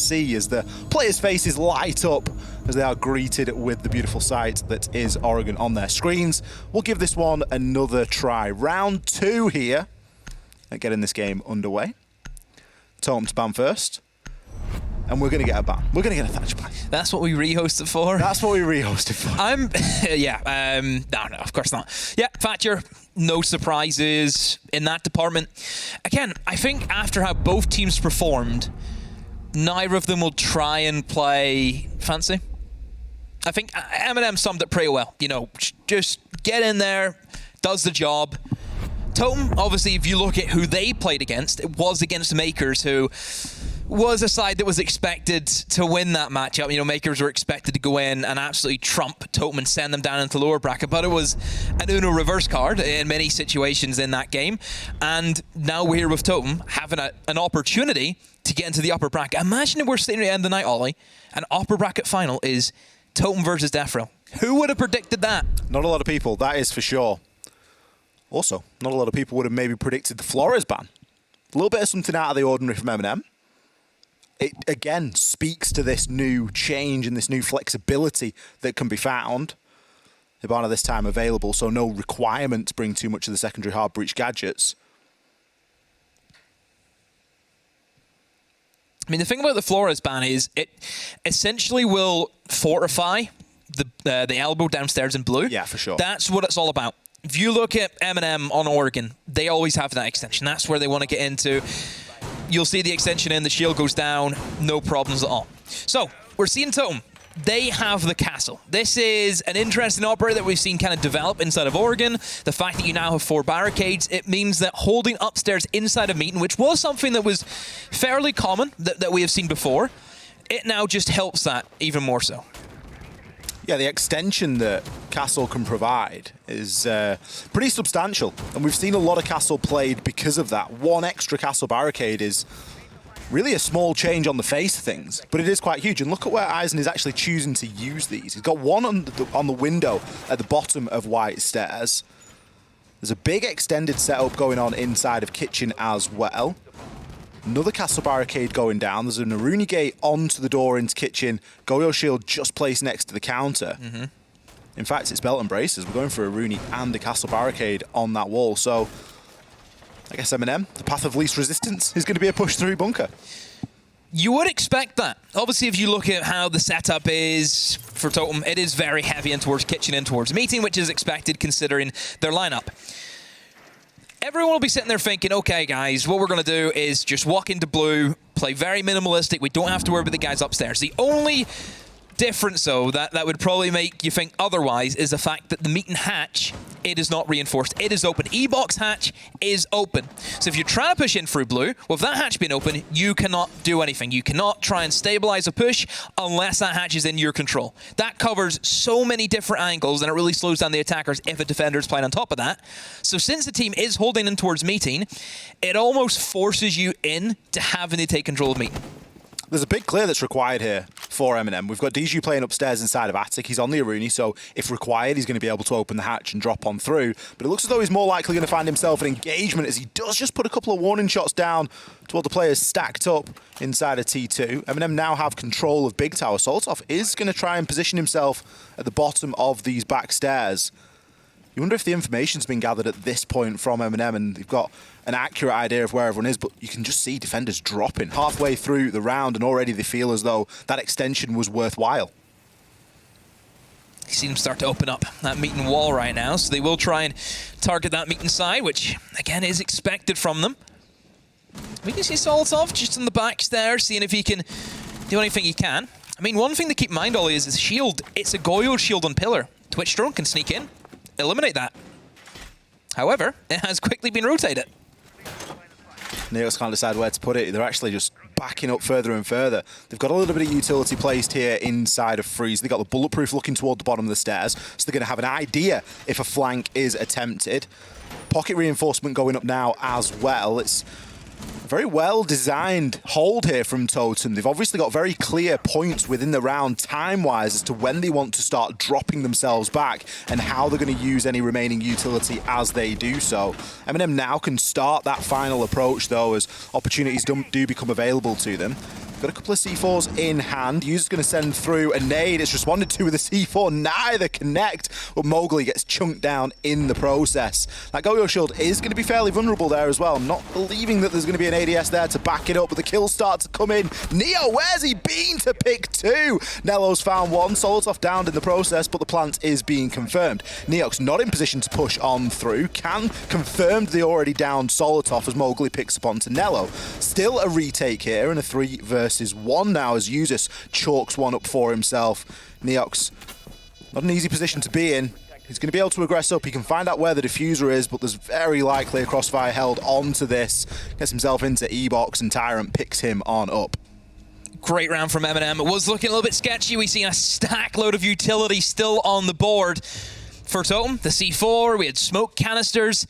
see as the players' faces light up as they are greeted with the beautiful sight that is Oregon on their screens. We'll give this one another try. Round 2 here at getting this game underway. Totem to ban first. And we're going to get a ban. We're going to get a Thatcher ban. That's what we rehosted for? That's what we rehosted for. No, of course not. Yeah, Thatcher, no surprises in that department. Again, I think after how both teams performed, neither of them will try and play fancy. I think MnM summed it pretty well. You know, just get in there, does the job. Totem, obviously, if you look at who they played against, it was against Makers, who was a side that was expected to win that matchup. You know, Makers were expected to go in and absolutely trump Totem and send them down into the lower bracket, but it was an Uno reverse card in many situations in that game. And now we're here with Totem having an opportunity to get into the upper bracket. Imagine if we're sitting at the end of the night, Ollie, and upper bracket final is Totem versus Defro. Who would have predicted that? Not a lot of people, that is for sure. Also, not a lot of people would have maybe predicted the Flores ban. A little bit of something out of the ordinary from MnM. It, again, speaks to this new change and this new flexibility that can be found. Hibana this time available, so no requirement to bring too much of the secondary hard breach gadgets. I mean, the thing about the Flores ban is it essentially will fortify the elbow downstairs in blue. Yeah, for sure. That's what it's all about. If you look at MnM on Oregon, they always have that extension. That's where they want to get into. You'll see the extension in, the shield goes down, no problems at all. So, we're seeing Totem. They have the castle. This is an interesting operator that we've seen kind of develop inside of Oregon. The fact that you now have 4 barricades, it means that holding upstairs inside of Meeting, which was something that was fairly common that we have seen before, it now just helps that even more so. Yeah, the extension that Castle can provide is pretty substantial. And we've seen a lot of Castle played because of that. One extra Castle barricade is really a small change on the face of things, but it is quite huge. And look at where Eisen is actually choosing to use these. He's got one on the window at the bottom of White Stairs. There's a big extended setup going on inside of Kitchen as well. Another Castle barricade going down. There's an Aruni gate onto the door into Kitchen. Goyo shield just placed next to the counter. In fact, it's belt and braces. We're going for Aruni and the Castle barricade on that wall. So, I guess MnM, the path of least resistance, is going to be a push-through bunker. You would expect that. Obviously, if you look at how the setup is for Totem, it is very heavy in towards Kitchen and towards Meeting, which is expected considering their lineup. Everyone will be sitting there thinking, okay, guys, what we're going to do is just walk into blue, play very minimalistic. We don't have to worry about the guys upstairs. The only difference, though, that would probably make you think otherwise is the fact that the Meeting hatch, it is not reinforced. It is open. E-box hatch is open. So if you're trying to push in through blue, with that hatch being open, you cannot do anything. You cannot try and stabilize a push unless that hatch is in your control. That covers so many different angles, and it really slows down the attackers if a defender is playing on top of that. So since the team is holding in towards Meeting, it almost forces you in to having to take control of Meeting. There's a big clear that's required here for MnM. We've got Diju playing upstairs inside of Attic. He's on the Aruni, so if required, he's going to be able to open the hatch and drop on through. But it looks as though he's more likely going to find himself an engagement as he does just put a couple of warning shots down to all the players stacked up inside of T2. MnM now have control of Big Tower. Soltov is going to try and position himself at the bottom of these back stairs. You wonder if the information's been gathered at this point from MnM and they've got an accurate idea of where everyone is, but you can just see defenders dropping halfway through the round and already they feel as though that extension was worthwhile. You see them start to open up that Meeting wall right now, so they will try and target that Meeting side, which again is expected from them. We can see Soltov just in the backs there, seeing if he can do anything he can. I mean, one thing to keep in mind, Ollie, is his shield. It's a Goyo shield on pillar. Twitch drone can sneak in, eliminate that. However, it has quickly been rotated. Neos can't decide where to put it. They're actually just backing up further and further. They've got a little bit of utility placed here inside of Freeze. They've got the bulletproof looking toward the bottom of the stairs, so they're going to have an idea if a flank is attempted. Pocket reinforcement going up now as well. It's a very well-designed hold here from Totem. They've obviously got very clear points within the round time-wise as to when they want to start dropping themselves back and how they're going to use any remaining utility as they do so. MnM now can start that final approach, though, as opportunities do become available to them. got a couple of C4s in hand. User's going to send through a nade. It's responded to with a C4. Neither connect, but Mowgli gets chunked down in the process. That Go-Yo shield is going to be fairly vulnerable there as well. I'm not believing that there's going to be an ADS there to back it up, but the kills start to come in. Neo, where's he been to pick two? Nello's found one. Solotov downed in the process, but the plant is being confirmed. Neox not in position to push on through. Can confirmed the already downed Solotov as Mowgli picks up onto Nello. Still a retake here and a 3 versus 1 now as Usus chalks one up for himself. Neox, not an easy position to be in. He's going to be able to aggress up. He can find out where the diffuser is, but there's very likely a crossfire held onto this. Gets himself into E-box and Tyrant picks him on up. Great round from MnM. It was looking a little bit sketchy. We see a stack load of utility still on the board for Totem. The C4, we had smoke canisters,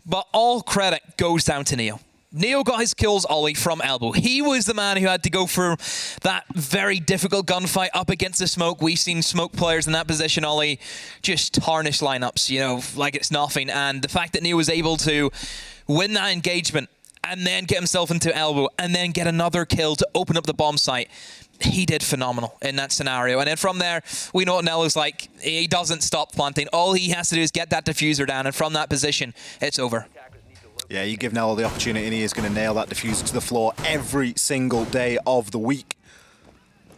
but all credit goes down to Neo. Neo got his kills, Ollie, from elbow. He was the man who had to go for that very difficult gunfight up against the smoke. We've seen smoke players in that position, Ollie, just tarnish lineups, you know, like it's nothing. And the fact that Neo was able to win that engagement and then get himself into elbow and then get another kill to open up the bomb site, he did phenomenal in that scenario. And then from there, we know what Nello's like. He doesn't stop planting. All he has to do is get that diffuser down, and from that position, it's over. Yeah, you give Nello the opportunity and he is going to nail that diffuser to the floor every single day of the week.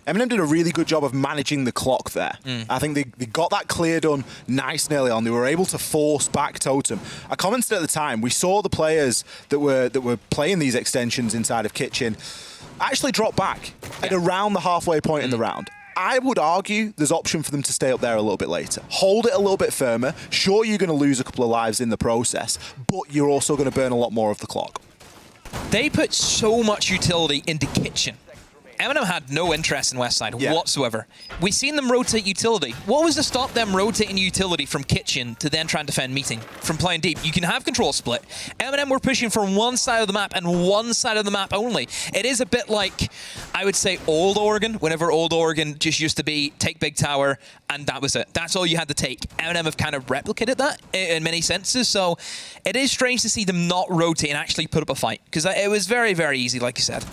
MnM did a really good job of managing the clock there. I think they got that clear done nice and early on. They were able to force back Totem. I commented at the time, we saw the players that were playing these extensions inside of Kitchen actually drop back at around the halfway point in the round. I would argue there's option for them to stay up there a little bit later. Hold it a little bit firmer. Sure, you're going to lose a couple of lives in the process, but you're also going to burn a lot more of the clock. They put so much utility into Kitchen. MnM had no interest in Westside whatsoever. We've seen them rotate utility. What was to stop them rotating utility from Kitchen to then try and defend Meeting? From playing deep, you can have control split. MnM were pushing from one side of the map and one side of the map only. It is a bit like, I would say, Old Oregon, whenever Old Oregon just used to be take big tower and that was it. That's all you had to take. MnM have kind of replicated that in many senses, so it is strange to see them not rotate and actually put up a fight, because it was very, very easy, like you said.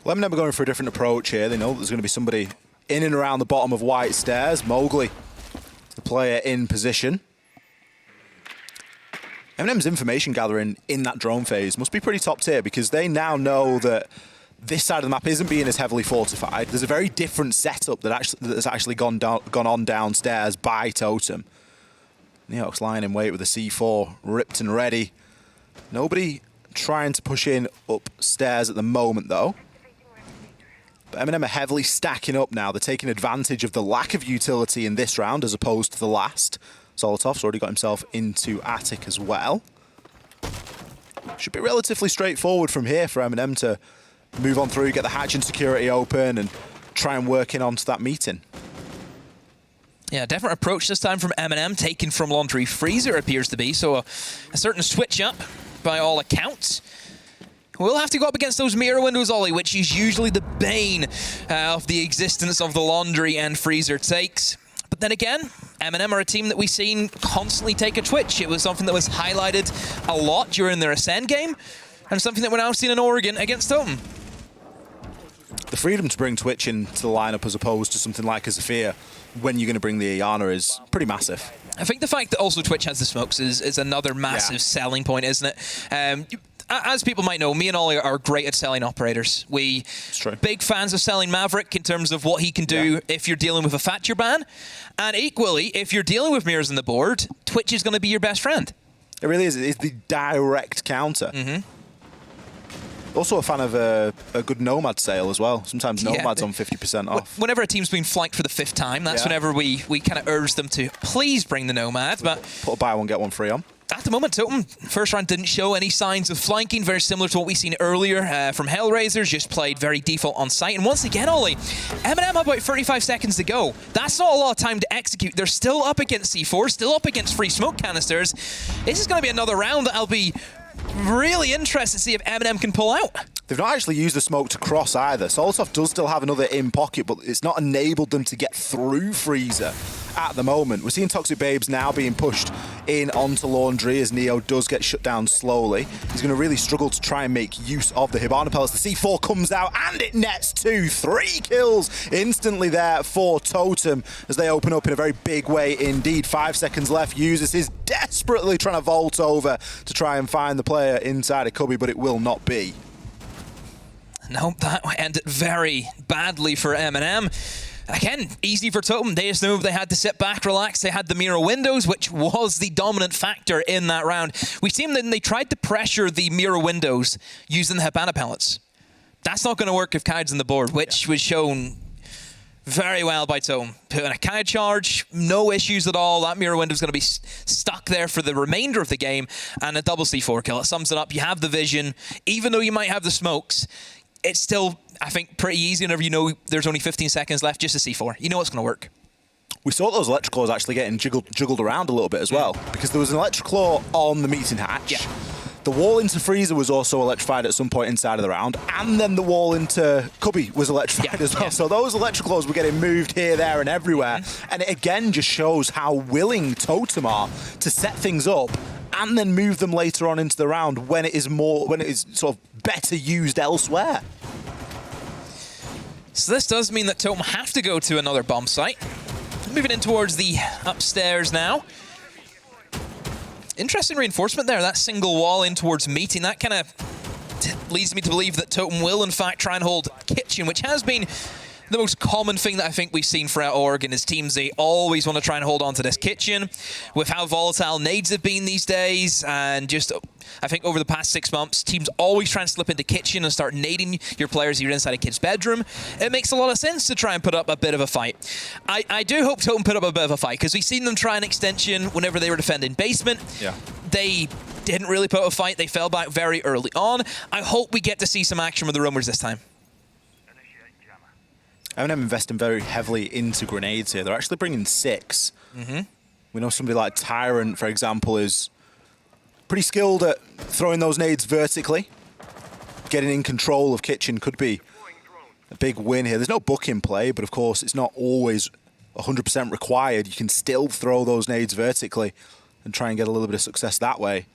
Well, MnM are going for a different approach here. They know there's going to be somebody in and around the bottom of White Stairs. Mowgli, the player in position. MnM's information gathering in that drone phase must be pretty top tier, because they now know that this side of the map isn't being as heavily fortified. There's a very different setup that's actually gone on downstairs by Totem. Neox lying in wait with a C4 ripped and ready. Nobody trying to push in upstairs at the moment, though. But MnM are heavily stacking up now. They're taking advantage of the lack of utility in this round as opposed to the last. Solotov's already got himself into Attic as well. Should be relatively straightforward from here for MnM to move on through, get the hatch and security open, and try and work in onto that Meeting. Yeah, different approach this time from MnM, taken from Laundry Freezer, appears to be. So a certain switch up by all accounts. We'll have to go up against those mirror windows, Ollie, which is usually the bane of the existence of the Laundry and Freezer takes. But then again, MnM are a team that we've seen constantly take a Twitch. It was something that was highlighted a lot during their Ascend game, and something that we're now seeing in Oregon against Totem. The freedom to bring Twitch into the lineup as opposed to something like a Zephyr when you're going to bring the Iana is pretty massive. I think the fact that also Twitch has the smokes is another massive selling point, isn't it? As people might know, me and Ollie are great at selling operators. We big fans of selling Maverick in terms of what he can do if you're dealing with a Thatcher ban. And equally, if you're dealing with mirrors on the board, Twitch is going to be your best friend. It really is. It's the direct counter. Also a fan of a good Nomad sale as well. Sometimes Nomad's on 50% off. Whenever a team's been flanked for the 5th time, that's whenever we kind of urge them to please bring the Nomad. But put a buy one, get one free on. At the moment, Totem, first round didn't show any signs of flanking, very similar to what we've seen earlier from Hellraisers, just played very default on site. And once again, Ollie, MnM have about 35 seconds to go. That's not a lot of time to execute. They're still up against C4, still up against free smoke canisters. This is going to be another round that I'll be really interested to see if MnM can pull out. They've not actually used the smoke to cross either. Solotov does still have another in pocket, but it's not enabled them to get through Freezer. at the moment. We're seeing Toxic Babes now being pushed in onto Laundry as Neo does get shut down slowly. He's going to really struggle to try and make use of the Hibana pellets. The C4 comes out and it nets 2. 3 kills instantly there for Totem as they open up in a very big way indeed. 5 seconds left. Users is desperately trying to vault over to try and find the player inside a cubby, but it will not be. Nope, that ended very badly for MnM. Again, easy for Totem. They just knew they had to sit back, relax. They had the mirror windows, which was the dominant factor in that round. We've seen that they tried to pressure the mirror windows using the Hibana pellets. That's not going to work if Kaid's on the board, which was shown very well by Totem. Put in a Kaid charge, no issues at all. That mirror window is going to be stuck there for the remainder of the game, and a double C4 kill. It sums it up. You have the vision. Even though you might have the smokes, it's still, I think, pretty easy whenever you know there's only 15 seconds left, just a C4. You know it's going to work. We saw those electric claws actually getting juggled around a little bit as well, because there was an electric claw on the meeting hatch. Yeah. The wall into Freezer was also electrified at some point inside of the round, and then the wall into Cubby was electrified as well. So those electric claws were getting moved here, there, and everywhere. And it again just shows how willing Totem are to set things up and then move them later on into the round when it is sort of better used elsewhere. So this does mean that Totem have to go to another bomb site. Moving in towards the upstairs now. Interesting reinforcement there, that single wall in towards meeting. That kind of leads me to believe that Totem will, in fact, try and hold kitchen, which has been the most common thing that I think we've seen throughout Org in his teams. They always want to try and hold on to this kitchen. With how volatile nades have been these days, and just, I think over the past 6 months, teams always try and slip into kitchen and start nading your players if you're inside a kid's bedroom. It makes a lot of sense to try and put up a bit of a fight. I do hope Totem put up a bit of a fight, because we've seen them try an extension whenever they were defending basement. Yeah. They didn't really put up a fight. They fell back very early on. I hope we get to see some action with the Roamers this time. MnM investing very heavily into grenades here. They're actually bringing 6. We know somebody like Tyrant, for example, is pretty skilled at throwing those nades vertically. Getting in control of kitchen could be a big win here. There's no book in play, but of course it's not always 100% required. You can still throw those nades vertically and try and get a little bit of success that way.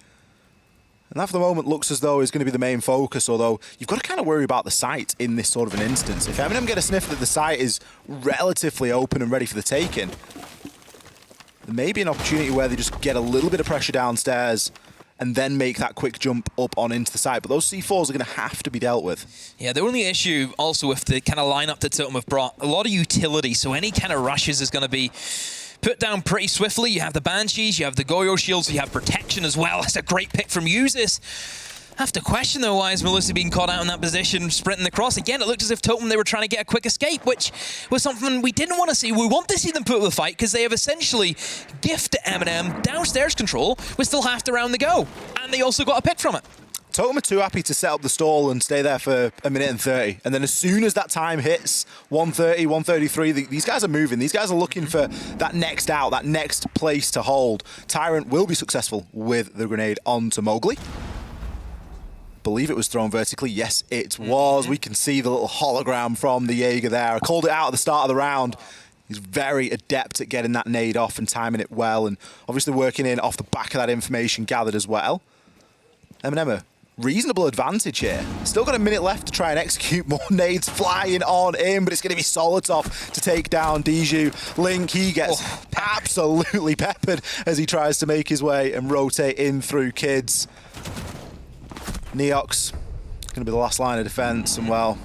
And that for the moment looks as though is going to be the main focus, although you've got to kind of worry about the site in this sort of an instance. If MnM get a sniff that the site is relatively open and ready for the taking, there may be an opportunity where they just get a little bit of pressure downstairs and then make that quick jump up on into the site. But those C4s are going to have to be dealt with. Yeah, the only issue also with the kind of lineup that Totem have brought, a lot of utility, so any kind of rushes is going to be put down pretty swiftly. You have the Banshees, you have the Goyo shields, you have protection as well. That's a great pick from Uzis. I have to question, though, why is Melissa being caught out in that position, sprinting across? Again, it looked as if Totem, they were trying to get a quick escape, which was something we didn't want to see. We want to see them put up a fight, because they have essentially gifted MnM downstairs control with still half the round to go. And they also got a pick from it. Totem are too happy to set up the stall and stay there for 1:30. And then as soon as that time hits, 1:30, 1:33, these guys are moving. These guys are looking for that next out, that next place to hold. Tyrant will be successful with the grenade onto Mowgli. Believe it was thrown vertically. Yes, it was. We can see the little hologram from the Jaeger there. I called it out at the start of the round. He's very adept at getting that nade off and timing it well, and obviously working in off the back of that information gathered as well. MnM, reasonable advantage here. Still got a minute left to try and execute more nades flying on in, but it's going to be Solotov to take down Diju. Link, he gets absolutely peppered as he tries to make his way and rotate in through kids. Neox going to be the last line of defense, and well,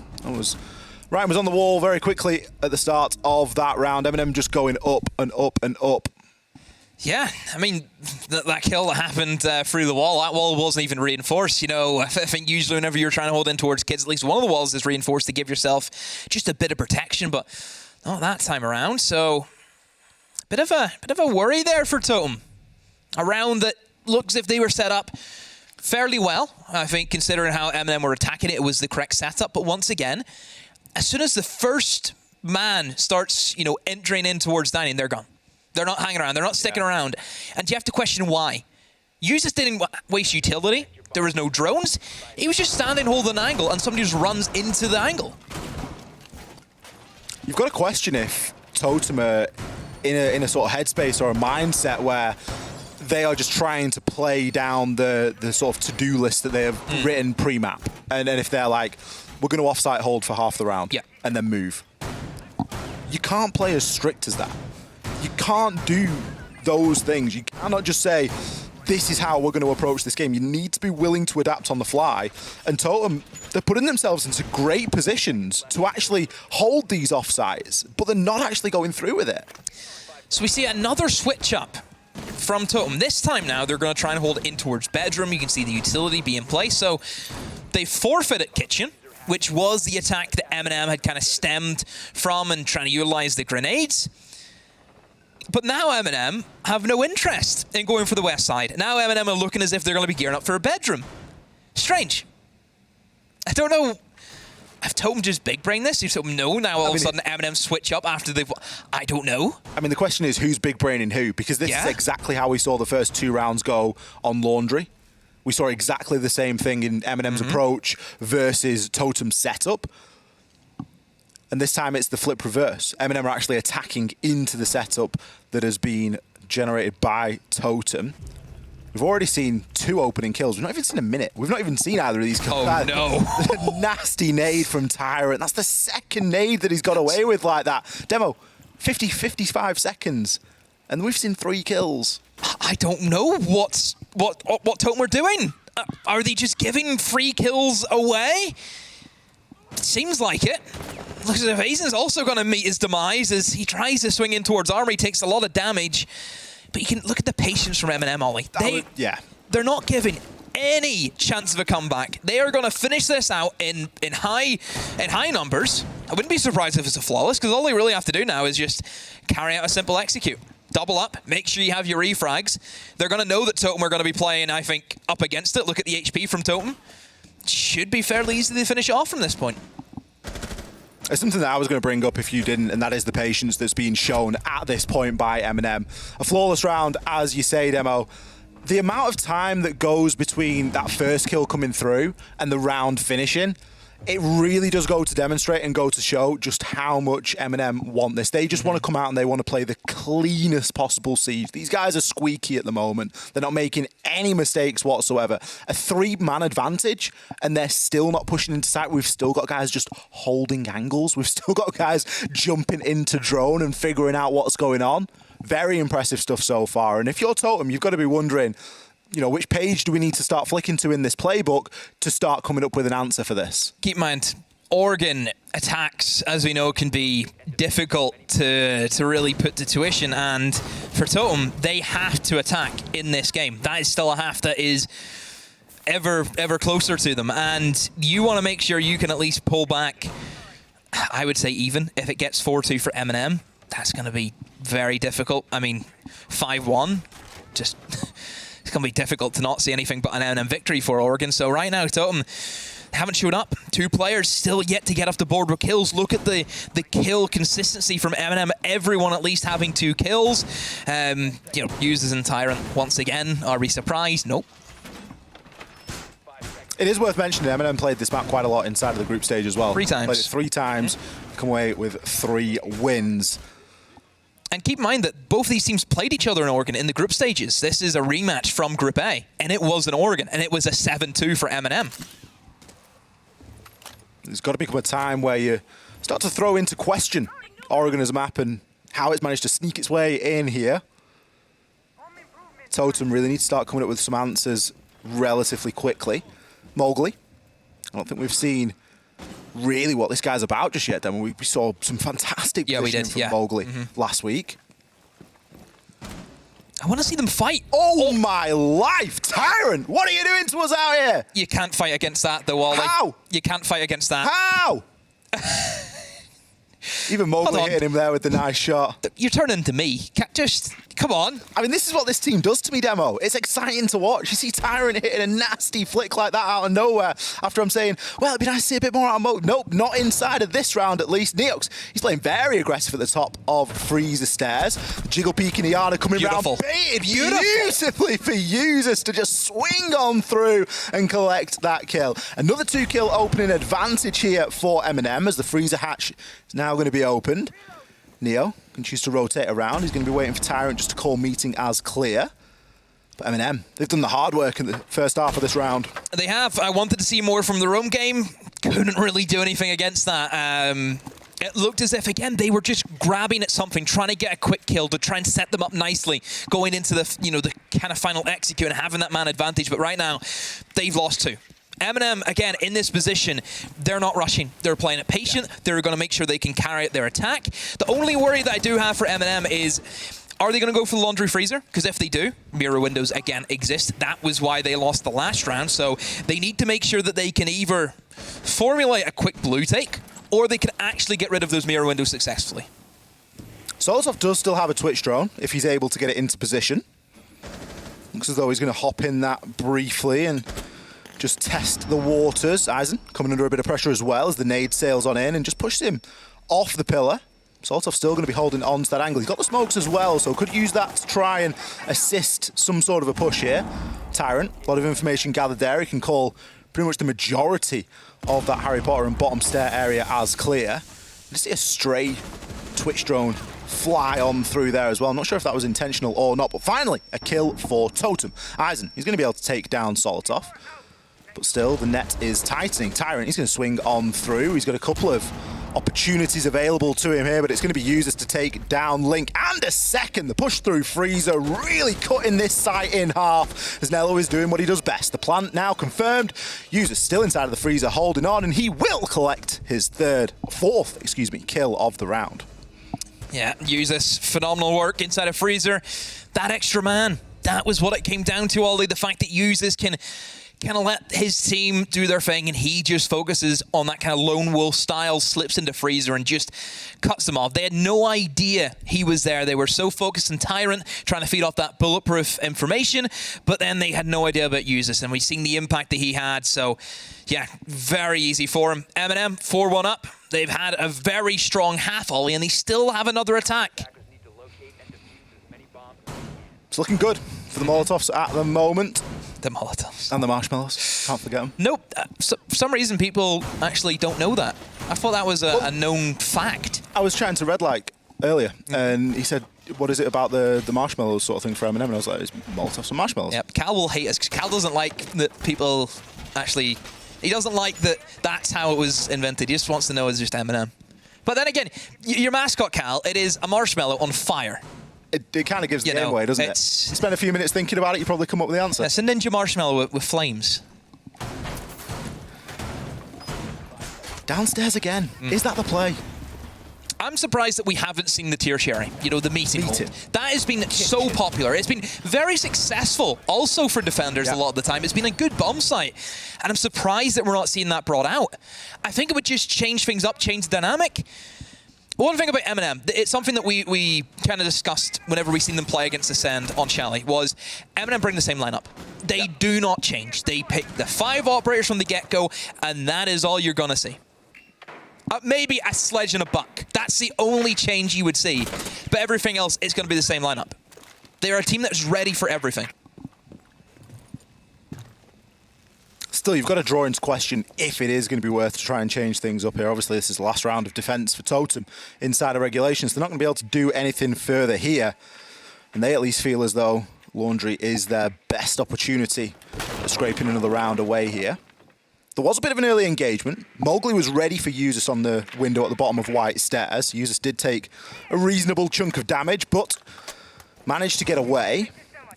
Ryan was on the wall very quickly at the start of that round. MnM just going up and up and up. Yeah, I mean, that kill that happened through the wall, that wall wasn't even reinforced. You know, I think usually whenever you're trying to hold in towards kids, at least one of the walls is reinforced to give yourself just a bit of protection, but not that time around. So, bit of a worry there for Totem. A round that looks as if they were set up fairly well. I think considering how MnM were attacking it, it was the correct setup. But once again, as soon as the first man starts, you know, entering in towards dining, they're gone. They're not hanging around. They're not sticking around. And you have to question why. Users didn't waste utility. There was no drones. He was just standing holding an angle, and somebody just runs into the angle. You've got to question if Totem are in a sort of headspace or a mindset where they are just trying to play down the sort of to-do list that they have written pre-map. And if they're like, we're going to offsite hold for half the round and then move. You can't play as strict as that. You can't do those things. You cannot just say, this is how we're going to approach this game. You need to be willing to adapt on the fly. And Totem, they're putting themselves into great positions to actually hold these offsites, but they're not actually going through with it. So we see another switch up from Totem. This time now, they're going to try and hold in towards bedroom. You can see the utility be in place. So they forfeited kitchen, which was the attack that MnM had kind of stemmed from and trying to utilize the grenades. But now MnM have no interest in going for the west side. Now MnM are looking as if they're going to be gearing up for a bedroom. Strange. I don't know. Have Totem just big brain this? If Totem know now all of a sudden MnM switch up after they've... I don't know. I mean, the question is who's big braining who? Because this is exactly how we saw the first 2 rounds go on Laundry. We saw exactly the same thing in MnM's approach versus Totem's setup. And this time it's the flip reverse. MnM are actually attacking into the setup that has been generated by Totem. We've already seen 2 opening kills. We've not even seen a minute. We've not even seen either of these kills. Oh, no. Nasty nade from Tyrant. That's the second nade that he's got away with like that. Demo, 55 seconds. And we've seen 3 kills. I don't know what Totem are doing. Are they just giving free kills away? It seems like it. Looks as if Hazen's also going to meet his demise as he tries to swing in towards armor. He takes a lot of damage. But you can look at the patience from MnM, Ollie. They're not giving any chance of a comeback. They are going to finish this out in high numbers. I wouldn't be surprised if it's a flawless, because all they really have to do now is just carry out a simple execute. Double up, make sure you have your refrags. They're going to know that Totem are going to be playing, I think, up against it. Look at the HP from Totem. Should be fairly easy to finish it off from this point. It's something that I was going to bring up if you didn't, and that is the patience that's being shown at this point by MnM. A flawless round, as you say, Demo. The amount of time that goes between that first kill coming through and the round finishing, it really does go to demonstrate and go to show just how much MnM want this. They just want to come out and they want to play the cleanest possible siege. These guys are squeaky at the moment. They're not making any mistakes whatsoever. A 3-man advantage, and they're still not pushing into sight. We've still got guys just holding angles. We've still got guys jumping into drone and figuring out what's going on. Very impressive stuff so far. And if you're Totem, you've got to be wondering, you know, which page do we need to start flicking to in this playbook to start coming up with an answer for this? Keep in mind, Oregon attacks, as we know, can be difficult to really put to tuition. And for Totem, they have to attack in this game. That is still a half that is ever closer to them. And you want to make sure you can at least pull back, I would say even, if it gets 4-2 for MnM. That's going to be very difficult. I mean, 5-1, just... It's going to be difficult to not see anything but an MnM victory for Oregon. So right now, Totem haven't showed up. 2 players still yet to get off the board with kills. Look at the kill consistency from MnM. Everyone at least having 2 kills. You know, Users and Tyrant once again. Are we surprised? Nope. It is worth mentioning MnM played this map quite a lot inside of the group stage as well. 3 times. Played it 3 times, come away with 3 wins. And keep in mind that both these teams played each other in Oregon in the group stages. This is a rematch from Group A, and it was in Oregon, and it was a 7-2 for MnM. There's got to become a time where you start to throw into question Oregon as a map and how it's managed to sneak its way in here. Totem really needs to start coming up with some answers relatively quickly. Mowgli, I don't think we've seen really what this guy's about just yet. Then we saw some fantastic positioning from Mowgli last week. I want to see them fight. Oh my life, Tyrant! What are you doing to us out here? You can't fight against that, though, Ollie. How? You can't fight against that. How? Even Mowgli hitting him there with the nice shot. You're turning to me. Just, come on. I mean, this is what this team does to me, Demo. It's exciting to watch. You see Tyrant hitting a nasty flick like that out of nowhere after I'm saying, well, it'd be nice to see a bit more out of Mowgli. Nope, not inside of this round at least. Neox, he's playing very aggressive at the top of Freezer stairs. Jiggle Peek and Iana coming around. Baited beautifully for Users to just swing on through and collect that kill. Another 2-kill opening advantage here for MnM as the Freezer hatch is now going to be opened. Neo can choose to rotate around. He's going to be waiting for Tyrant just to call meeting as clear. But MnM, they've done the hard work in the first half of this round. They have. I wanted to see more from their own game. Couldn't really do anything against that. It looked as if, again, they were just grabbing at something, trying to get a quick kill to try and set them up nicely, going into the, the kind of final execute and having that man advantage. But right now, they've lost two. MnM, again, in this position, they're not rushing. They're playing it patient. They're going to make sure they can carry out their attack. The only worry that I do have for MnM is, are they going to go for the laundry freezer? Because if they do, mirror windows, again, exist. That was why they lost the last round. So they need to make sure that they can either formulate a quick blue take, or they can actually get rid of those mirror windows successfully. Solotov does still have a Twitch drone, if he's able to get it into position. Looks as though he's going to hop in that briefly and just test the waters. Eisen coming under a bit of pressure as well as the nade sails on in and just pushes him off the pillar. Solotov's still going to be holding on to that angle. He's got the smokes as well, so could use that to try and assist some sort of a push here. Tyrant, a lot of information gathered there. He can call pretty much the majority of that Harry Potter and bottom stair area as clear. Just see a stray Twitch drone fly on through there as well. I'm not sure if that was intentional or not, but finally a kill for Totem. Eisen, he's going to be able to take down Solotov, but still the net is tightening. Tyrant, he's going to swing on through. He's got a couple of opportunities available to him here, but it's going to be used as to take down Link. And a second, the push through freezer really cutting this site in half as Nello is doing what he does best. The plant now confirmed. User still inside of the freezer holding on, and he will collect his fourth kill of the round. Yeah, User's phenomenal work inside a freezer. That extra man, that was what it came down to, Ollie. The fact that Users can kind of let his team do their thing, and he just focuses on that kind of lone wolf style, slips into freezer and just cuts them off. They had no idea he was there. They were so focused on Tyrant, trying to feed off that bulletproof information, but then they had no idea about Usus, and we've seen the impact that he had. So yeah, very easy for him. MnM 4-1 up. They've had a very strong half, Ollie, and they still have another attack. It's looking good for the Molotovs at the moment. The Molotovs. And the marshmallows. Can't forget them. Nope. For some reason, people actually don't know that. I thought that was a known fact. I was chatting to Redlike earlier, and he said, what is it about the marshmallows sort of thing for MnM? And I was like, it's Molotovs and marshmallows. Yep. Cal will hate us, because Cal doesn't like that people actually... He doesn't like that that's how it was invented. He just wants to know it's just MnM. But then again, your mascot, Cal, it is a marshmallow on fire. It kind of gives the game away, doesn't it? You spend a few minutes thinking about it, you probably come up with the answer. It's a ninja marshmallow with flames. Downstairs again. Is that the play? I'm surprised that we haven't seen the tier sharing, the meeting hole. That has been so popular. It's been very successful also for defenders a lot of the time. It's been a good bomb site, and I'm surprised that we're not seeing that brought out. I think it would just change things up, change the dynamic. One thing about MnM, it's something that we kind of discussed whenever we seen them play against Ascend on Shally, was MnM bring the same lineup. They do not change. They pick the 5 operators from the get-go, and that is all you're going to see. Maybe a sledge and a buck. That's the only change you would see. But everything else is going to be the same lineup. They're a team that's ready for everything. Still, you've got to draw into question if it is going to be worth to try and change things up here. Obviously, this is the last round of defense for Totem inside of regulations. They're not going to be able to do anything further here. And they at least feel as though Laundry is their best opportunity at scraping another round away here. There was a bit of an early engagement. Mowgli was ready for Usus on the window at the bottom of White Stairs. Usus did take a reasonable chunk of damage, but managed to get away,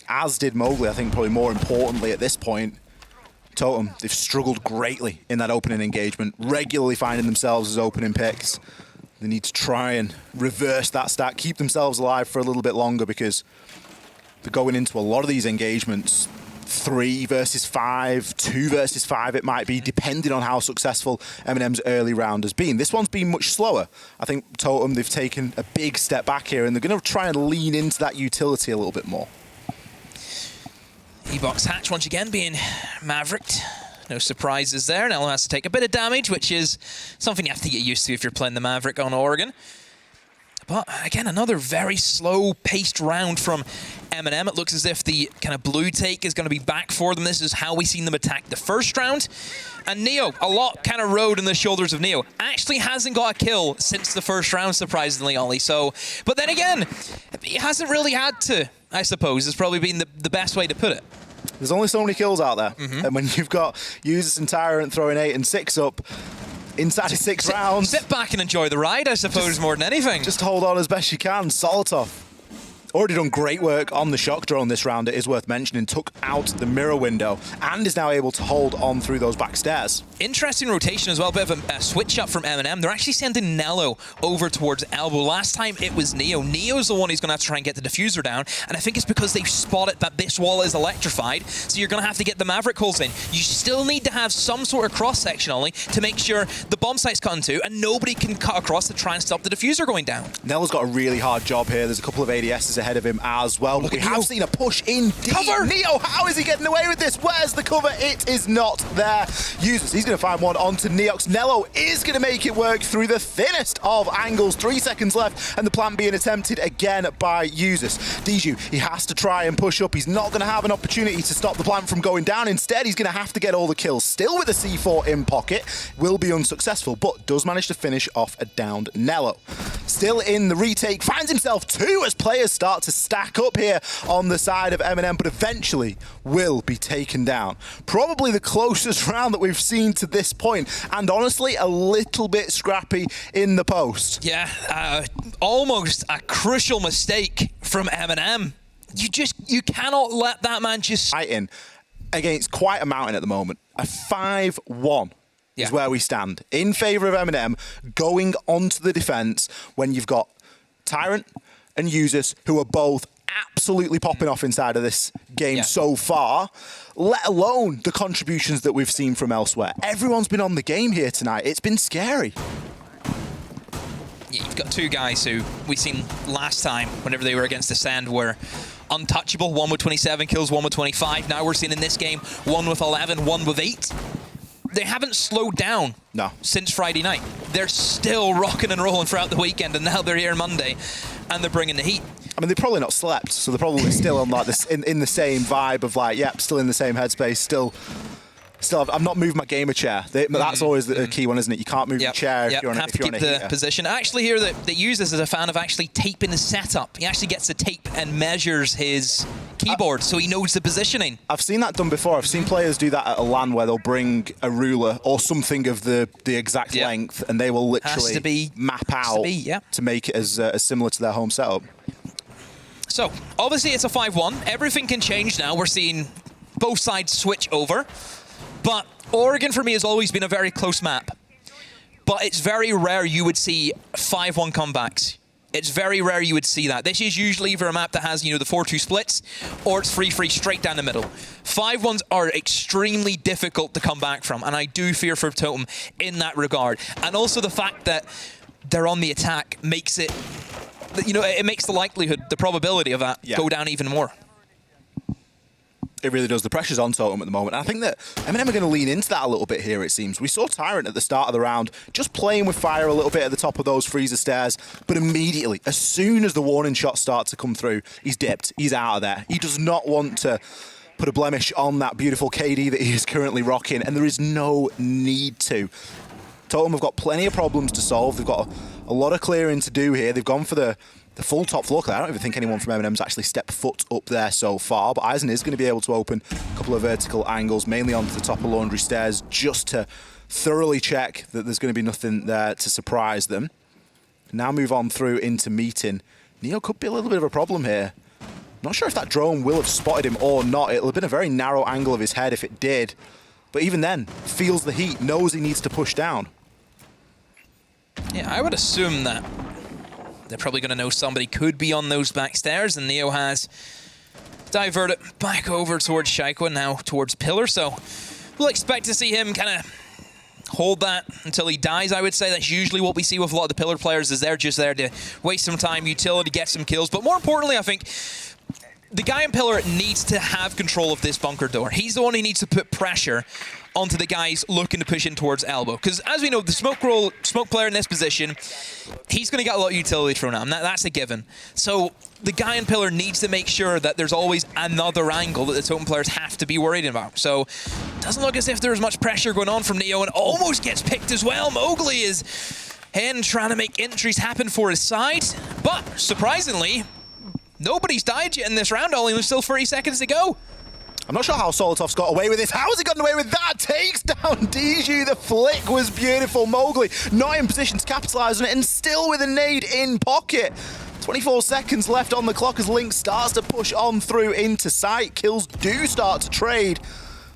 as did Mowgli, I think probably more importantly at this point. Totem, they've struggled greatly in that opening engagement, regularly finding themselves as opening picks. They need to try and reverse that stat, keep themselves alive for a little bit longer, because they're going into a lot of these engagements 3 versus 5, 2 versus 5 it might be, depending on how successful MnM's early round has been. This one's been much slower. I think Totem, they've taken a big step back here, and they're going to try and lean into that utility a little bit more. E-Box Hatch once again being mavericked. No surprises there. Now has to take a bit of damage, which is something you have to get used to if you're playing the Maverick on Oregon. But again, another very slow-paced round from MnM. It looks as if the kind of blue take is going to be back for them. This is how we seen them attack the first round. And Neo, a lot kind of rode on the shoulders of Neo. Actually hasn't got a kill since the first round, surprisingly, Ollie. So, but then again, he hasn't really had to, I suppose. It's probably been the best way to put it. There's only so many kills out there. And when you've got Users and Tyrant throwing 8 and 6 up, inside of 6 rounds. Sit back and enjoy the ride, I suppose, more than anything. Just hold on as best you can. Solotov already done great work on the shock drone this round, it is worth mentioning. Took out the mirror window and is now able to hold on through those back stairs. Interesting rotation as well, a bit of a switch up from MnM. They're actually sending Nello over towards Elbow. Last time it was Neo. Neo's the one who's going to have to try and get the diffuser down, and I think it's because they've spotted that this wall is electrified, so you're going to have to get the Maverick holes in. You still need to have some sort of cross-section, only to make sure the bomb site's cut into, and nobody can cut across to try and stop the diffuser going down. Nello's got a really hard job here. There's a couple of ADSs ahead of him as well. Look, we have seen a push in deep. Cover! Neo, how is he getting away with this? Where's the cover? It is not there. Users, he's going to find one onto Neox. Nello is going to make it work through the thinnest of angles. 3 seconds left, and the plant being attempted again by Users. Diju, he has to try and push up. He's not going to have an opportunity to stop the plant from going down. Instead, he's going to have to get all the kills. Still with the C4 in pocket. Will be unsuccessful, but does manage to finish off a downed Nello. Still in the retake, finds himself 2 as players start to stack up here on the side of MnM, but eventually will be taken down. Probably the closest round that we've seen to this point, and honestly, a little bit scrappy in the post. Yeah, almost a crucial mistake from MnM. You cannot let that man just... Fighting against quite a mountain at the moment. A 5-1. Is where we stand. In favour of MnM, going onto the defence when you've got Tyrant and Users, who are both absolutely popping off inside of this game so far, let alone the contributions that we've seen from elsewhere. Everyone's been on the game here tonight. It's been scary. Yeah, you've got 2 guys who we've seen last time, whenever they were against the Sand, were untouchable. One with 27 kills, one with 25. Now we're seeing in this game, one with 11, one with 8. They haven't slowed down since Friday night. They're still rocking and rolling throughout the weekend, and now they're here Monday, and they're bringing the heat. I mean, they've probably not slept, so they're probably still on like this in the same vibe of like, yep, still in the same headspace, still I've not moved my gamer chair. That's always the key one, isn't it? You can't move your chair if you're on a heater. Have to keep the position. I actually hear that Users is a fan of actually taping his setup. He actually gets the tape and measures his keyboard so he knows the positioning. I've seen that done before. I've seen players do that at a LAN where they'll bring a ruler or something of the exact length, and they will literally map out to make it as similar to their home setup. So, obviously it's a 5-1. Everything can change now. We're seeing both sides switch over. But Oregon, for me, has always been a very close map. But it's very rare you would see 5-1 comebacks. It's very rare you would see that. This is usually either a map that has, the 4-2 splits, or it's 3-3 straight down the middle. 5-1s are extremely difficult to come back from, and I do fear for Totem in that regard. And also the fact that they're on the attack makes it, it makes the likelihood, the probability of that go down even more. It really does. The pressure's on Totem at the moment. And I think that MnM are going to lean into that a little bit here, it seems. We saw Tyrant at the start of the round just playing with fire a little bit at the top of those freezer stairs, but immediately, as soon as the warning shots start to come through, he's dipped. He's out of there. He does not want to put a blemish on that beautiful KD that he is currently rocking, and there is no need to. Totem have got plenty of problems to solve. They've got a lot of clearing to do here. They've gone for the full top floor clear. I don't even think anyone from MnM's actually stepped foot up there so far, but Eisen is going to be able to open a couple of vertical angles, mainly onto the top of Laundry Stairs, just to thoroughly check that there's going to be nothing there to surprise them. Now move on through into meeting. Neo could be a little bit of a problem here. Not sure if that drone will have spotted him or not. It'll have been a very narrow angle of his head if it did. But even then, feels the heat, knows he needs to push down. Yeah, I would assume that they're probably going to know somebody could be on those back stairs, and Neo has diverted back over towards Shaiko, now towards Pillar, so we'll expect to see him kind of hold that until he dies, I would say. That's usually what we see with a lot of the Pillar players, is they're just there to waste some time, utility, get some kills, but more importantly, I think the guy in Pillar needs to have control of this bunker door. He's the one who needs to put pressure onto the guys looking to push in towards elbow. Because as we know, the smoke player in this position, he's going to get a lot of utility thrown at him. That's a given. So the guy in Pillar needs to make sure that there's always another angle that the Totem players have to be worried about. So it doesn't look as if there's much pressure going on from Neo, and almost gets picked as well. Mowgli is in trying to make entries happen for his side. But surprisingly, nobody's died yet in this round. Only there's still 30 seconds to go. I'm not sure how Solotov's got away with this. How has he gotten away with that? Takes down Diju. The flick was beautiful. Mowgli not in position to capitalize on it, and still with a nade in pocket. 24 seconds left on the clock as Link starts to push on through into sight. Kills do start to trade,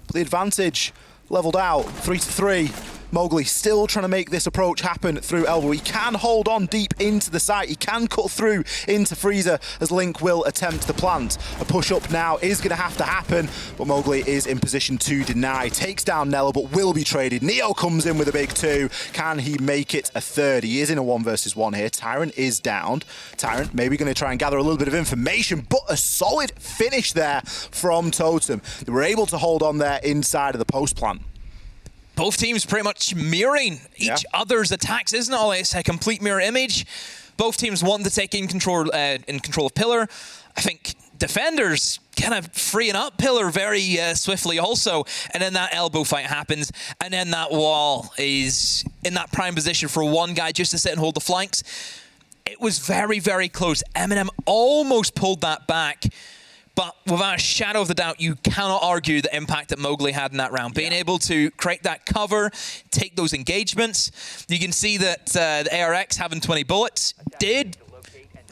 but the advantage leveled out, 3-3. Mowgli still trying to make this approach happen through elbow. He can hold on deep into the site. He can cut through into Freezer as Link will attempt the plant. A push up now is going to have to happen, but Mowgli is in position to deny. Takes down Nello, but will be traded. Neo comes in with a big 2. Can he make it a third? He is in a 1 versus 1 here. Tyrant is downed. Tyrant maybe going to try and gather a little bit of information, but a solid finish there from Totem. They were able to hold on there inside of the post plant. Both teams pretty much mirroring each other's attacks, isn't it? It's a complete mirror image. Both teams want to take in control of Pillar. I think defenders kind of freeing up Pillar very swiftly also. And then that elbow fight happens. And then that wall is in that prime position for one guy just to sit and hold the flanks. It was very, very close. MnM almost pulled that back. But without a shadow of the doubt, you cannot argue the impact that Mowgli had in that round. Being able to create that cover, take those engagements. You can see that the ARX having 20 bullets did,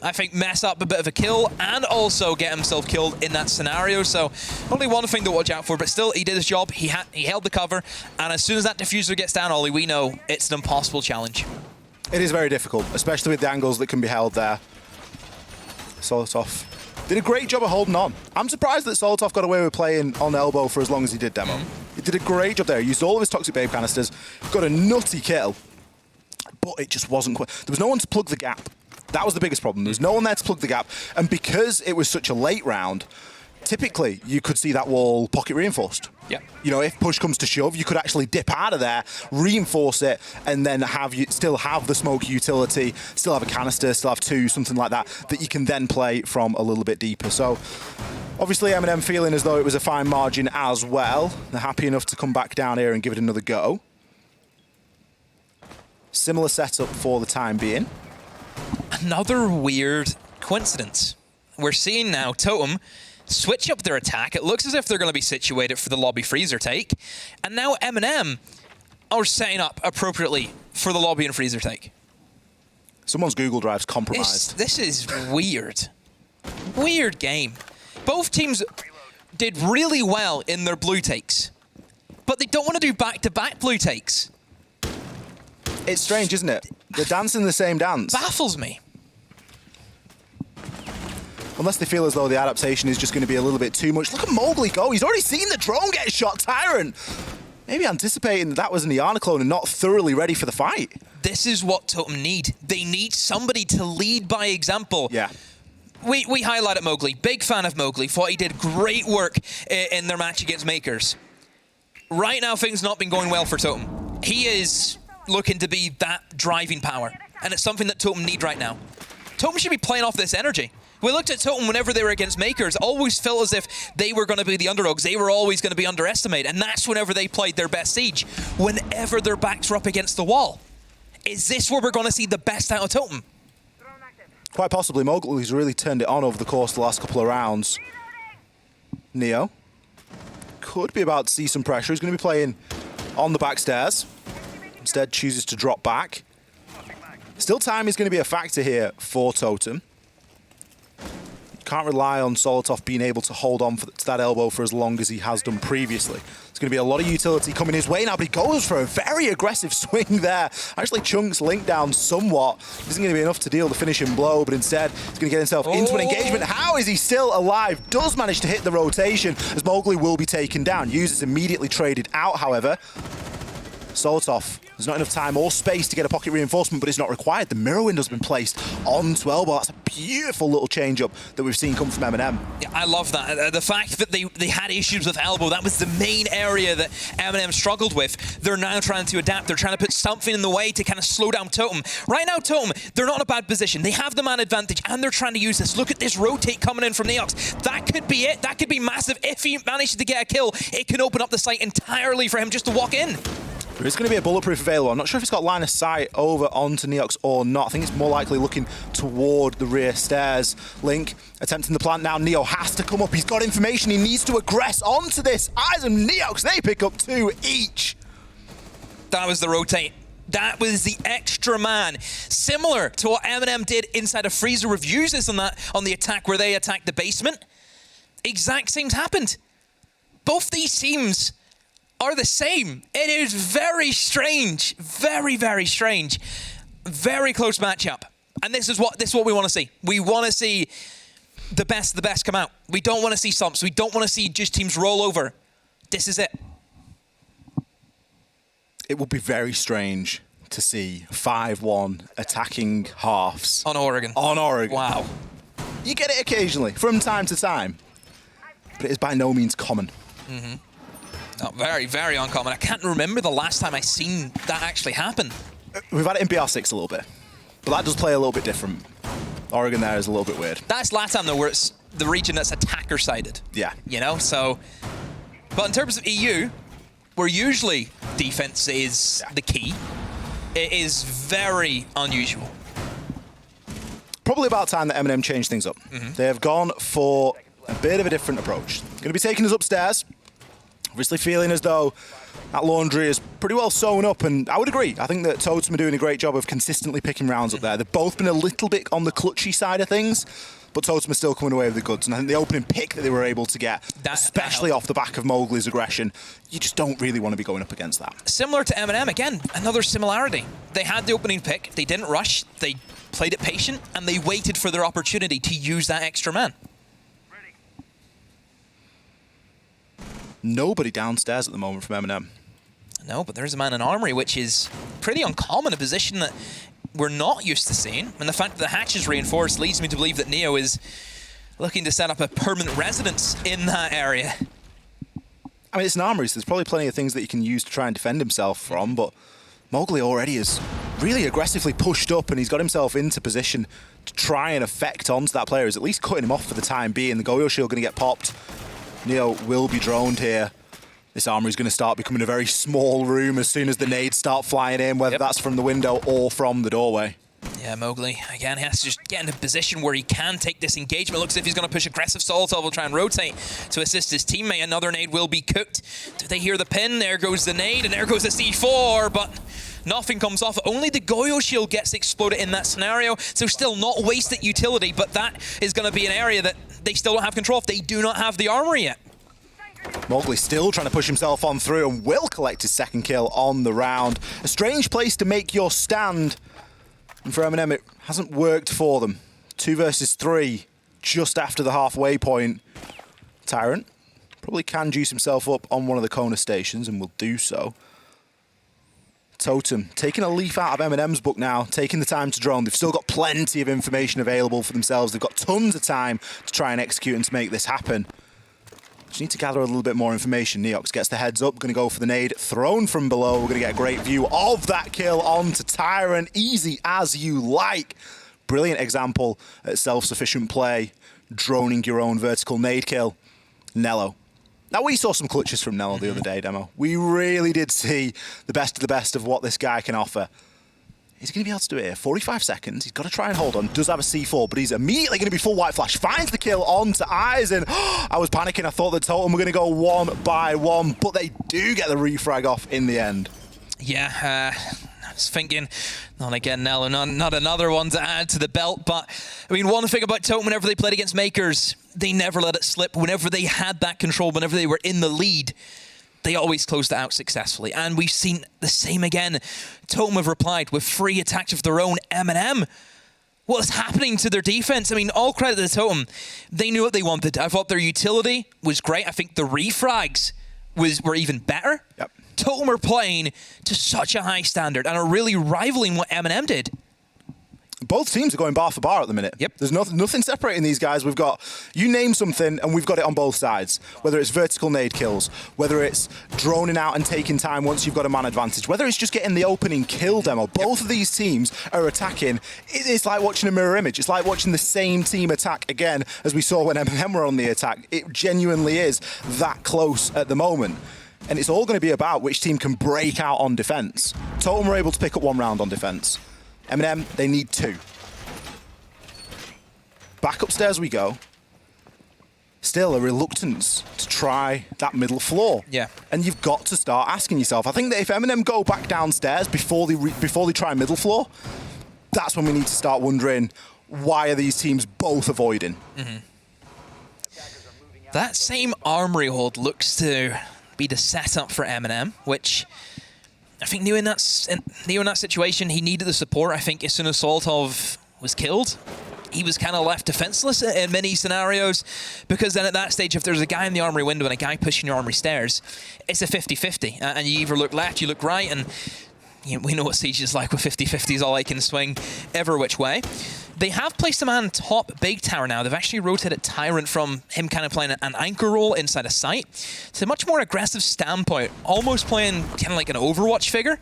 I think, mess up a bit of a kill and also get himself killed in that scenario. So only one thing to watch out for, but still, he did his job. He held the cover. And as soon as that diffuser gets down, Ollie, we know it's an impossible challenge. It is very difficult, especially with the angles that can be held there. Solotov did a great job of holding on. I'm surprised that Solotov got away with playing on elbow for as long as he did, Demo. He did a great job there. He used all of his Toxic Babe canisters, got a nutty kill, but it just wasn't quite. There was no one to plug the gap. That was the biggest problem. There was no one there to plug the gap. And because it was such a late round, typically you could see that wall pocket reinforced. Yeah. You know, if push comes to shove, you could actually dip out of there, reinforce it, and then still have the smoke utility, still have a canister, still have 2, something like that, that you can then play from a little bit deeper. So obviously MnM feeling as though it was a fine margin as well. They're happy enough to come back down here and give it another go. Similar setup for the time being. Another weird coincidence. We're seeing now Totem switch up their attack. It looks as if they're going to be situated for the lobby freezer take. And now MnM are setting up appropriately for the lobby and freezer take. Someone's Google Drive's compromised. This is weird. Weird game. Both teams did really well in their blue takes, but they don't want to do back-to-back blue takes. It's strange, isn't it? They're dancing the same dance. Baffles me. Unless they feel as though the adaptation is just going to be a little bit too much. Look at Mowgli go. He's already seen the drone get shot. Tyrant maybe anticipating that was an Iana clone and not thoroughly ready for the fight. This is what Totem need. They need somebody to lead by example. Yeah. We highlighted Mowgli. Big fan of Mowgli. Thought he did great work in their match against Makers. Right now, things not been going well for Totem. He is looking to be that driving power. And it's something that Totem need right now. Totem should be playing off this energy. We looked at Totem whenever they were against Makers, always felt as if they were going to be the underdogs. They were always going to be underestimated. And that's whenever they played their best Siege. Whenever their backs were up against the wall. Is this where we're going to see the best out of Totem? Quite possibly. Mowgli's really turned it on over the course of the last couple of rounds. Neo could be about to see some pressure. He's going to be playing on the back stairs. Instead chooses to drop back. Still, time is going to be a factor here for Totem. Can't rely on Solotov being able to hold on to that elbow for as long as he has done previously. There's going to be a lot of utility coming his way now, but he goes for a very aggressive swing there. Actually chunks Link down somewhat. Isn't going to be enough to deal the finishing blow, but instead he's going to get himself into an engagement. How is he still alive? Does manage to hit the rotation as Mowgli will be taken down. Users immediately traded out, however. Solotov, there's not enough time or space to get a pocket reinforcement, but it's not required. The mirror window's been placed onto Elbow. That's a beautiful little change-up that we've seen come from MnM. Yeah, I love that. The fact that they had issues with Elbow, that was the main area that MnM struggled with. They're now trying to adapt. They're trying to put something in the way to kind of slow down Totem. Right now, Totem, they're not in a bad position. They have the man advantage, and they're trying to use this. Look at this rotate coming in from Neox. That could be it. That could be massive. If he manages to get a kill, it can open up the site entirely for him just to walk in. There is going to be a bulletproof available. I'm not sure if it's got line of sight over onto Neox or not. I think it's more likely looking toward the rear stairs. Link attempting the plant now. Neo has to come up. He's got information. He needs to aggress onto this. Eyes and Neox, they pick up 2 each. That was the rotate. That was the extra man. Similar to what MnM did inside of Freezer Reviews on the attack where they attacked the basement. Exact same happened. Both these teams are the same. It is very strange. Very, very strange. Very close matchup. And this is what we want to see. We want to see the best of the best come out. We don't want to see slumps. We don't want to see just teams roll over. This is it. It would be very strange to see 5-1 attacking halves. On Oregon. On Oregon. Wow. You get it occasionally, from time to time. But it is by no means common. Mm-hmm. Oh, very, very uncommon. I can't remember the last time I seen that actually happen. We've had it in BR6 a little bit, but that does play a little bit different. Oregon there is a little bit weird. That's LATAM though, where it's the region that's attacker-sided. Yeah. You know, so... But in terms of EU, where usually defense is the key, it is very unusual. Probably about time that MnM changed things up. They have gone for a bit of a different approach. Going to be taking us upstairs. Obviously feeling as though that laundry is pretty well sewn up, and I would agree. I think that Totem are doing a great job of consistently picking rounds up there. They've both been a little bit on the clutchy side of things, but Totem are still coming away with the goods. And I think the opening pick that they were able to get, especially off the back of Mowgli's aggression, you just don't really want to be going up against that. Similar to MnM, again, another similarity. They had the opening pick, they didn't rush, they played it patient, and they waited for their opportunity to use that extra man. Nobody downstairs at the moment from MnM. No, but there's a man in Armory, which is pretty uncommon, a position that we're not used to seeing. And the fact that the hatch is reinforced leads me to believe that Neo is looking to set up a permanent residence in that area. I mean, it's an Armory, so there's probably plenty of things that he can use to try and defend himself from, but Mowgli already is really aggressively pushed up, and he's got himself into position to try and affect onto that player. He's at least cutting him off for the time being. The Goyo shield going to get popped. Neo will be droned here. This Armory is going to start becoming a very small room as soon as the nades start flying in, whether that's from the window or from the doorway. Yeah, Mowgli, again, he has to just get in a position where he can take this engagement. Looks as if he's going to push aggressive. Solotov will try and rotate to assist his teammate. Another nade will be cooked. Do they hear the pin? There goes the nade, and there goes the C4, but nothing comes off. Only the Goyo shield gets exploded in that scenario, so still not wasted utility, but that is going to be an area that they still don't have control of. They do not have the Armory yet. Mowgli still trying to push himself on through and will collect his second kill on the round. A strange place to make your stand. And for MnM, it hasn't worked for them. 2 versus 3 just after the halfway point. Tyrant probably can juice himself up on one of the corner stations and will do so. Totem taking a leaf out of MnM's book now, taking the time to drone. They've still got plenty of information available for themselves. They've got tons of time to try and execute and to make this happen. Just need to gather a little bit more information. Neox gets the heads up, going to go for the nade, thrown from below. We're going to get a great view of that kill onto Tyrant. Easy as you like. Brilliant example at self-sufficient play, droning your own vertical nade kill. Nello. Now, we saw some clutches from Nello the other day, Demo. We really did see the best of what this guy can offer. He's going to be able to do it here. 45 seconds. He's got to try and hold on. Does have a C4, but he's immediately going to be full white flash. Finds the kill onto Eisen. I was panicking. I thought the Totem were going to go 1 by 1, but they do get the refrag off in the end. Yeah, I was thinking, not again, Nello, not another one to add to the belt, but I mean, one thing about Totem, whenever they played against Makers, they never let it slip. Whenever they had that control, whenever they were in the lead, they always closed it out successfully. And we've seen the same again. Totem have replied with 3 attacks of their own. MnM, what is happening to their defense? I mean, all credit to the Totem. They knew what they wanted. I thought their utility was great. I think the refrags were even better. Yep. Totem are playing to such a high standard and are really rivaling what MnM did. Both teams are going bar for bar at the minute. Yep. There's nothing separating these guys. We've got, you name something, and we've got it on both sides. Whether it's vertical nade kills, whether it's droning out and taking time once you've got a man advantage, whether it's just getting the opening kill demo. Both of these teams are attacking. It's like watching a mirror image. It's like watching the same team attack again as we saw when MnM were on the attack. It genuinely is that close at the moment. And it's all going to be about which team can break out on defense. Totem were able to pick up 1 round on defense. MnM, they need 2. Back upstairs we go. Still a reluctance to try that middle floor. Yeah. And you've got to start asking yourself, I think that if MnM go back downstairs before they try middle floor, that's when we need to start wondering, why are these teams both avoiding? Mm-hmm. That same armory hold looks to be the setup for MnM, which I think Neo in that situation, he needed the support. I think as soon as Solotov was killed, he was kind of left defenseless in many scenarios, because then at that stage, if there's a guy in the armory window and a guy pushing your armory stairs, it's a 50-50. And you either look left, you look right, and you know, we know what Siege is like with 50-50s, all I can swing every which way. They have placed a man top big tower now. They've actually rotated Tyrant from him kind of playing an anchor role inside a site to a much more aggressive standpoint, almost playing kind of like an Overwatch figure.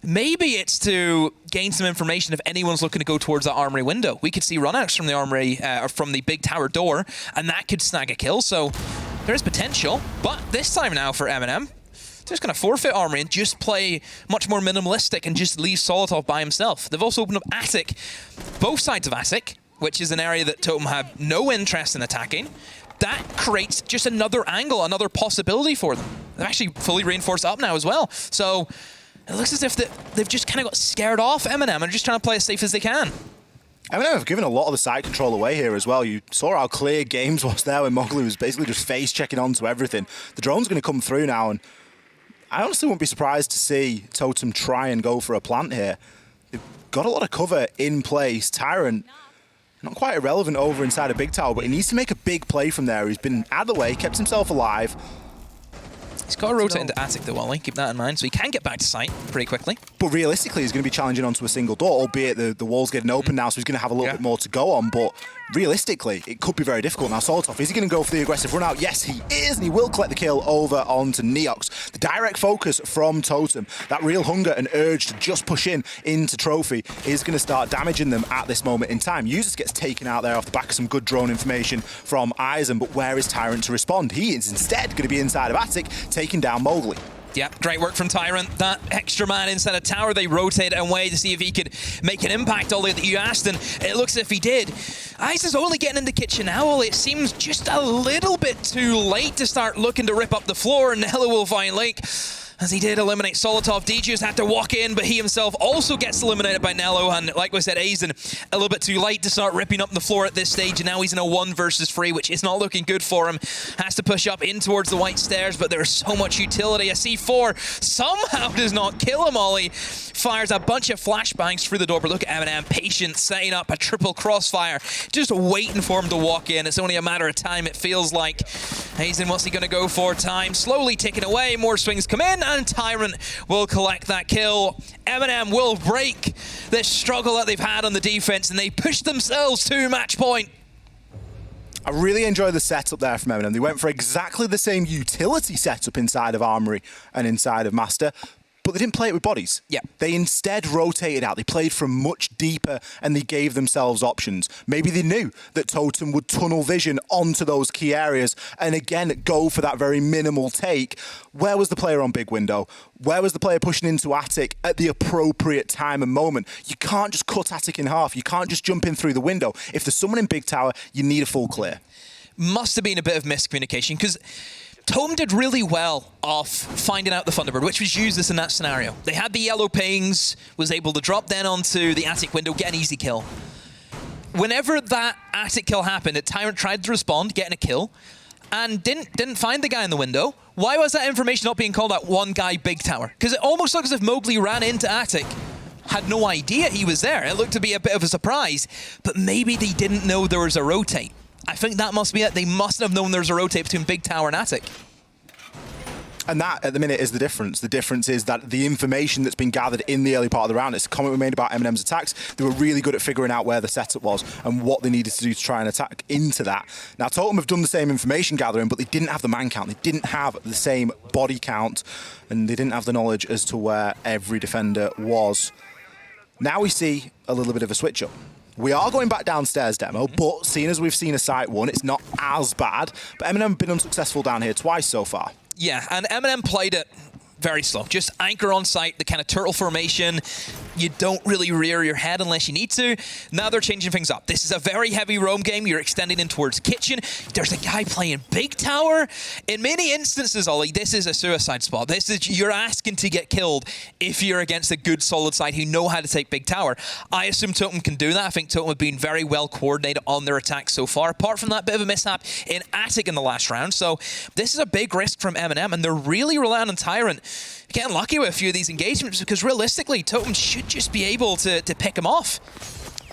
Maybe it's to gain some information if anyone's looking to go towards that armory window. We could see runouts from the armory, or from the big tower door, and that could snag a kill. So there's potential, but this time now for MnM, just going to forfeit armory and just play much more minimalistic and just leave Solotov by himself. They've also opened up Attic, both sides of Attic, which is an area that Totem have no interest in attacking. That creates just another angle, another possibility for them. They've actually fully reinforced up now as well. So it looks as if they've just kind of got scared off MnM and are just trying to play as safe as they can. MnM have given a lot of the side control away here as well. You saw how clear Games was there when Mowgli was basically just face checking onto everything. The drone's going to come through now, and I honestly wouldn't be surprised to see Totem try and go for a plant here. They've got a lot of cover in place. Tyrant, not quite irrelevant over inside a big tower, but he needs to make a big play from there. He's been out of the way, kept himself alive. He's got to rotate into Attic though, Wally. Keep that in mind. So he can get back to site pretty quickly. But realistically, he's going to be challenging onto a single door, albeit the wall's getting open now, so he's going to have a little bit more to go on. But realistically, it could be very difficult. Now, Solotov, is he going to go for the aggressive run out? Yes, he is, and he will collect the kill over onto Neox. The direct focus from Totem, that real hunger and urge to just push into Trophy, is going to start damaging them at this moment in time. Users gets taken out there off the back of some good drone information from Eisen, but where is Tyrant to respond? He is instead going to be inside of Attic, taking down Mowgli. Yeah, great work from Tyrant. That extra man inside a tower, they rotate away to see if he could make an impact, Ollie, that you asked, and it looks as if he did. Eisen's only getting into Kitchen now, Ollie. It seems just a little bit too late to start looking to rip up the floor, and Nello will find Link. As he did eliminate Solotov, DJ's had to walk in, but he himself also gets eliminated by Nello, and like we said, Aizen a little bit too late to start ripping up the floor at this stage, and now he's in a 1 versus 3, which is not looking good for him. Has to push up in towards the white stairs, but there's so much utility. A C4 somehow does not kill him, Ollie. Fires a bunch of flashbangs through the door, but look at MnM, patient, setting up a triple crossfire, just waiting for him to walk in. It's only a matter of time, it feels like. Aizen, what's he going to go for? Time slowly ticking away, more swings come in, and Tyrant will collect that kill. MnM will break this struggle that they've had on the defense, and they push themselves to match point. I really enjoy the setup there from MnM. They went for exactly the same utility setup inside of Armory and inside of Master, but they didn't play it with bodies. Yeah. They instead rotated out. They played from much deeper, and they gave themselves options. Maybe they knew that Totem would tunnel vision onto those key areas and again go for that very minimal take. Where was the player on big window? Where was the player pushing into Attic at the appropriate time and moment? You can't just cut Attic in half. You can't just jump in through the window. If there's someone in big tower, you need a full clear. Must have been a bit of miscommunication, because Totem did really well off finding out the Thunderbird, which was useless in that scenario. They had the yellow pings, was able to drop then onto the Attic window, get an easy kill. Whenever that Attic kill happened, Tyrant tried to respond, getting a kill, and didn't find the guy in the window. Why was that information not being called out one guy big tower? Because it almost looks as if Mowgli ran into Attic, had no idea he was there. It looked to be a bit of a surprise, but maybe they didn't know there was a rotate. I think that must be it. They must have known there was a rotate between big tower and Attic. And that, at the minute, is the difference. The difference is that the information that's been gathered in the early part of the round, it's a comment we made about MnM's attacks. They were really good at figuring out where the setup was and what they needed to do to try and attack into that. Now, Totem have done the same information gathering, but they didn't have the man count. They didn't have the same body count, and they didn't have the knowledge as to where every defender was. Now we see a little bit of a switch up. We are going back downstairs, Demo, but seeing as we've seen a site one, it's not as bad. But MnM have been unsuccessful down here twice so far. Yeah, and MnM played it very slow. Just anchor on site, the kind of turtle formation. You don't really rear your head unless you need to. Now they're changing things up. This is a very heavy roam game. You're extending in towards kitchen. There's a guy playing big tower. In many instances, Ollie, this is a suicide spot. You're asking to get killed if you're against a good solid side who know how to take big tower. I assume Totem can do that. I think Totem have been very well coordinated on their attacks so far, apart from that bit of a mishap in Attic in the last round. So this is a big risk from MnM, and they're really relying on Tyrant. Getting lucky with a few of these engagements because realistically, Totem should just be able to pick him off.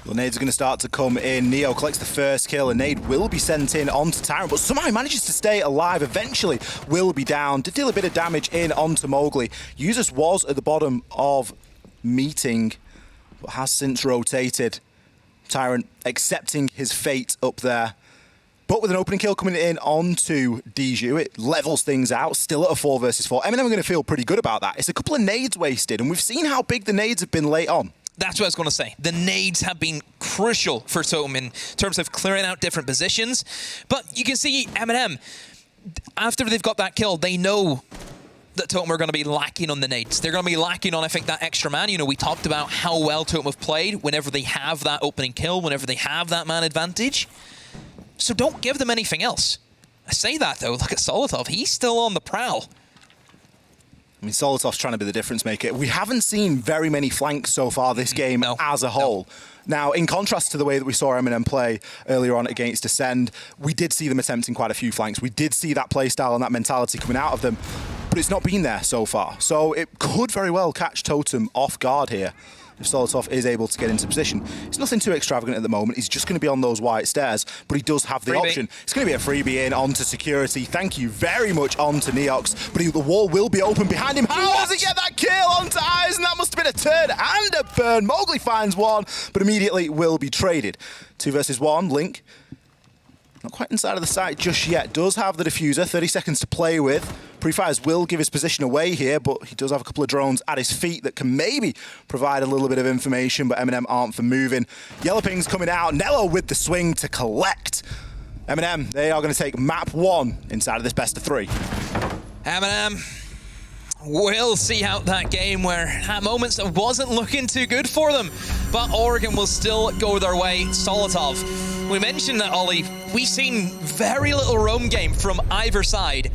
Well, nades are going to start to come in. Neo collects the first kill, and nade will be sent in onto Tyrant, but somehow he manages to stay alive. Eventually will be down to deal a bit of damage in onto Mowgli. Users was at the bottom of meeting, but has since rotated. Tyrant accepting his fate up there. But with an opening kill coming in onto Diju, it levels things out, still at a 4 versus 4. MnM are going to feel pretty good about that. It's a couple of nades wasted, and we've seen how big the nades have been late on. That's what I was going to say. The nades have been crucial for Totem in terms of clearing out different positions. But you can see MnM, after they've got that kill, they know that Totem are going to be lacking on the nades. They're going to be lacking on, I think, that extra man. You know, we talked about how well Totem have played whenever they have that opening kill, whenever they have that man advantage. So don't give them anything else. I say that, though. Look at Solotov. He's still on the prowl. I mean, Solotov's trying to be the difference maker. We haven't seen very many flanks so far this game as a whole. Now, in contrast to the way that we saw MnM play earlier on against Ascend, we did see them attempting quite a few flanks. We did see that playstyle and that mentality coming out of them, but it's not been there so far. So it could very well catch Totem off guard here if Solotov is able to get into position. It's nothing too extravagant at the moment. He's just going to be on those white stairs, but he does have the option. It's going to be a freebie in onto security. Thank you very much onto Neox, but the wall will be open behind him. How does he get that kill onto Eyes? And that must have been a turn and a burn. Mowgli finds one, but immediately will be traded. 2 versus 1, Link. Not quite inside of the site just yet. Does have the diffuser, 30 seconds to play with. Prefires will give his position away here, but he does have a couple of drones at his feet that can maybe provide a little bit of information, but MnM aren't for moving. Yellow Ping's coming out. Nello with the swing to collect. MnM, they are going to take map 1 inside of this best of 3. MnM will see out that game where at moments it wasn't looking too good for them, but Oregon will still go their way. Solotov, we mentioned that, Ollie, we've seen very little roam game from either side,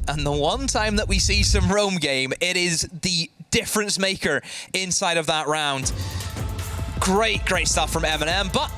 and the one time that we see some roam game, it is the difference maker inside of that round. Great stuff from MnM, but